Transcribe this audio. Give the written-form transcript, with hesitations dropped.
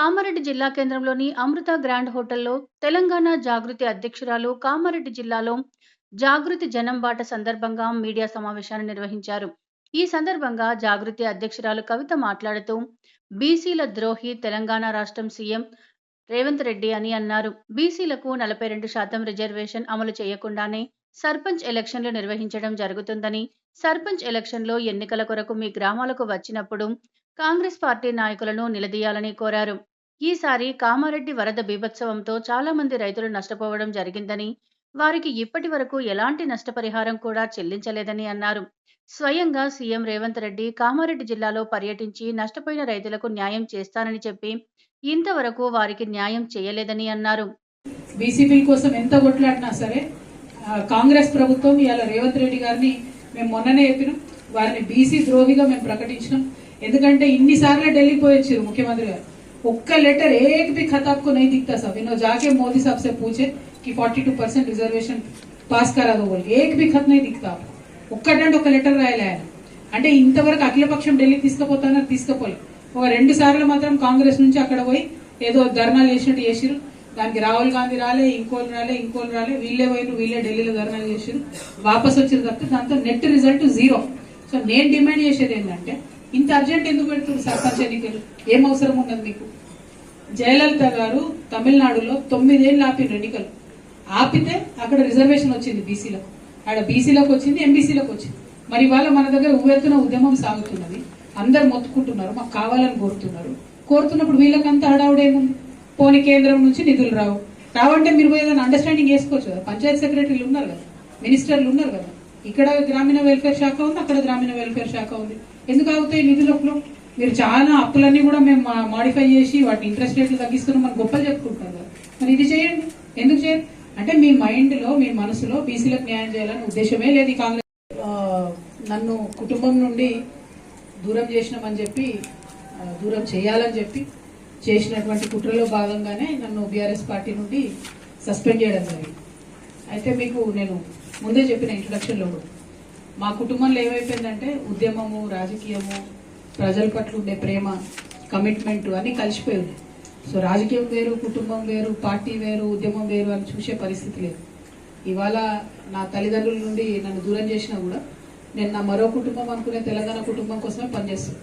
కామారెడ్డి జిల్లా కేంద్రంలోని అమృత గ్రాండ్ హోటల్లో తెలంగాణ జాగృతి అధ్యక్షురాలు కామారెడ్డి జిల్లాలో జాగృతి జనం బాట సందర్భంగా మీడియా సమావేశాన్ని నిర్వహించారు. ఈ సందర్భంగా జాగృతి అధ్యక్షురాలు కవిత మాట్లాడుతూ బీసీల ద్రోహి తెలంగాణ రాష్ట్రం సీఎం రేవంత్ రెడ్డి అని అన్నారు. బీసీలకు 42% రిజర్వేషన్ అమలు చేయకుండానే సర్పంచ్ ఎలక్షన్లు నిర్వహించడం జరుగుతుందని, సర్పంచ్ ఎలక్షన్లో ఎన్నికల కొరకు మీ గ్రామాలకు వచ్చినప్పుడు కాంగ్రెస్ పార్టీ నాయకులను నిలదీయాలని కోరారు. ఈసారి కామారెడ్డి వరద బీభత్సవంతో చాలా మంది రైతులు నష్టపోవడం జరిగిందని, వారికి ఇప్పటి వరకు ఎలాంటి నష్టపరిహారం కూడా చెల్లించలేదని అన్నారు. స్వయంగా సీఎం రేవంత్ రెడ్డి కామారెడ్డి జిల్లాలో పర్యటించి నష్టపోయిన రైతులకు న్యాయం చేస్తానని చెప్పి ఇంతవరకు వారికి న్యాయం చేయలేదని అన్నారు. బీసీపీ కోసం ఎంత కొట్లాడినా సరే కాంగ్రెస్ ప్రభుత్వం ఇవాళ రేవంత్ రెడ్డి గారిని మేము మొన్ననే చెప్పినాం, వారిని బీసీ ద్రోహిగా మేము ప్రకటించినాం. ఎందుకంటే ఇన్నిసార్లు ఢిల్లీ పోయి వచ్చారు ముఖ్యమంత్రి గారు, ఒక్క లెటర్ एक भी खत आपको नहीं दिखता साहब, इन्होंने जाके मोदी साहब से पूछे कि 42% रिजर्वेशन पास करा दो बोल, एक भी खत नहीं दिखता आपको. ఒక్కటంటే ఒక లెటర్ రాయలే ఆయన. అంటే ఇంతవరకు అఖిలపక్షం ఢిల్లీకి తీసుకుపోతానని తీసుకుపోలేదు. ఒక 2 సార్లు మాత్రం కాంగ్రెస్ నుంచి అక్కడ పోయి ఏదో ధర్నాలు చేసినట్టు చేసిరు. దానికి రాహుల్ గాంధీ రాలే, ఇంకోళ్ళు రాలే, వీళ్ళే పోయిన వీళ్ళే ఢిల్లీలో ధర్నాలు చేసిరు, వాపస్ వచ్చిన తప్పితే దాంతో నెట్ రిజల్ట్ 0. సో నేను డిమాండ్ చేసేది ఏంటంటే, ఇంత అర్జెంట్ ఎందుకు పెడుతున్నారు సర్పంచ్ ఎన్నికలు? ఏం అవసరం ఉన్నది మీకు? జయలలిత గారు తమిళనాడులో 9 ఏళ్ళు ఆపిన ఎన్నికలు, ఆపితే అక్కడ రిజర్వేషన్ వచ్చింది బీసీలకు, ఆడ బీసీలకు వచ్చింది, ఎంబీసీలకు వచ్చింది. మరి ఇవాళ మన దగ్గర ఉవ్వెత్తున ఉద్యమం సాగుతున్నది, అందరు మొత్తుకుంటున్నారు, మాకు కావాలని కోరుతున్నప్పుడు వీళ్ళకంతా హడావుడేముంది? పోనీ కేంద్రం నుంచి నిధులు రావంటే మీరు ఏదైనా అండర్స్టాండింగ్ చేసుకోవచ్చు కదా. పంచాయత్ సెక్రటరీలు ఉన్నారు కదా, మినిస్టర్లు ఉన్నారు కదా, ఇక్కడ గ్రామీణ వెల్ఫేర్ శాఖ ఉంది, అక్కడ గ్రామీణ వెల్ఫేర్ శాఖ ఉంది. ఎందుకు అవుతాయి నిధులకు? మీరు చాలా అప్పులన్నీ కూడా మేము మాడిఫై చేసి వాటి ఇంట్రెస్ట్ రేట్లు తగ్గిస్తున్నాం అని గొప్పలు చెప్పుకుంటారు కదా. మరి ఇది చేయండి, ఎందుకు చేయండి? అంటే మీ మైండ్లో మీ మనసులో బీసీలకు న్యాయం చేయాలని ఉద్దేశమే లేదు. ఈ కాంగ్రెస్ నన్ను కుటుంబం నుండి దూరం చేసినామని చెప్పి, దూరం చేయాలని చెప్పి చేసినటువంటి కుట్రలో భాగంగానే నన్ను బీఆర్ఎస్ పార్టీ నుండి సస్పెండ్ చేయడం జరిగింది. అయితే మీకు నేను ముందే చెప్పిన ఇంట్రడక్షన్లో కూడా, మా కుటుంబంలో ఏమైపోయిందంటే ఉద్యమము, రాజకీయము, ప్రజల పట్ల ఉండే ప్రేమ, కమిట్మెంట్ అన్నీ కలిసిపోయి ఉన్నాయి. సో రాజకీయం వేరు, కుటుంబం వేరు, పార్టీ వేరు, ఉద్యమం వేరు అని చూసే పరిస్థితి లేదు. ఇవాళ నా తల్లిదండ్రుల నుండి నన్ను దూరం చేసినా కూడా నేను నా మరో కుటుంబం అనుకునే తెలంగాణ కుటుంబం కోసమే పనిచేస్తాను.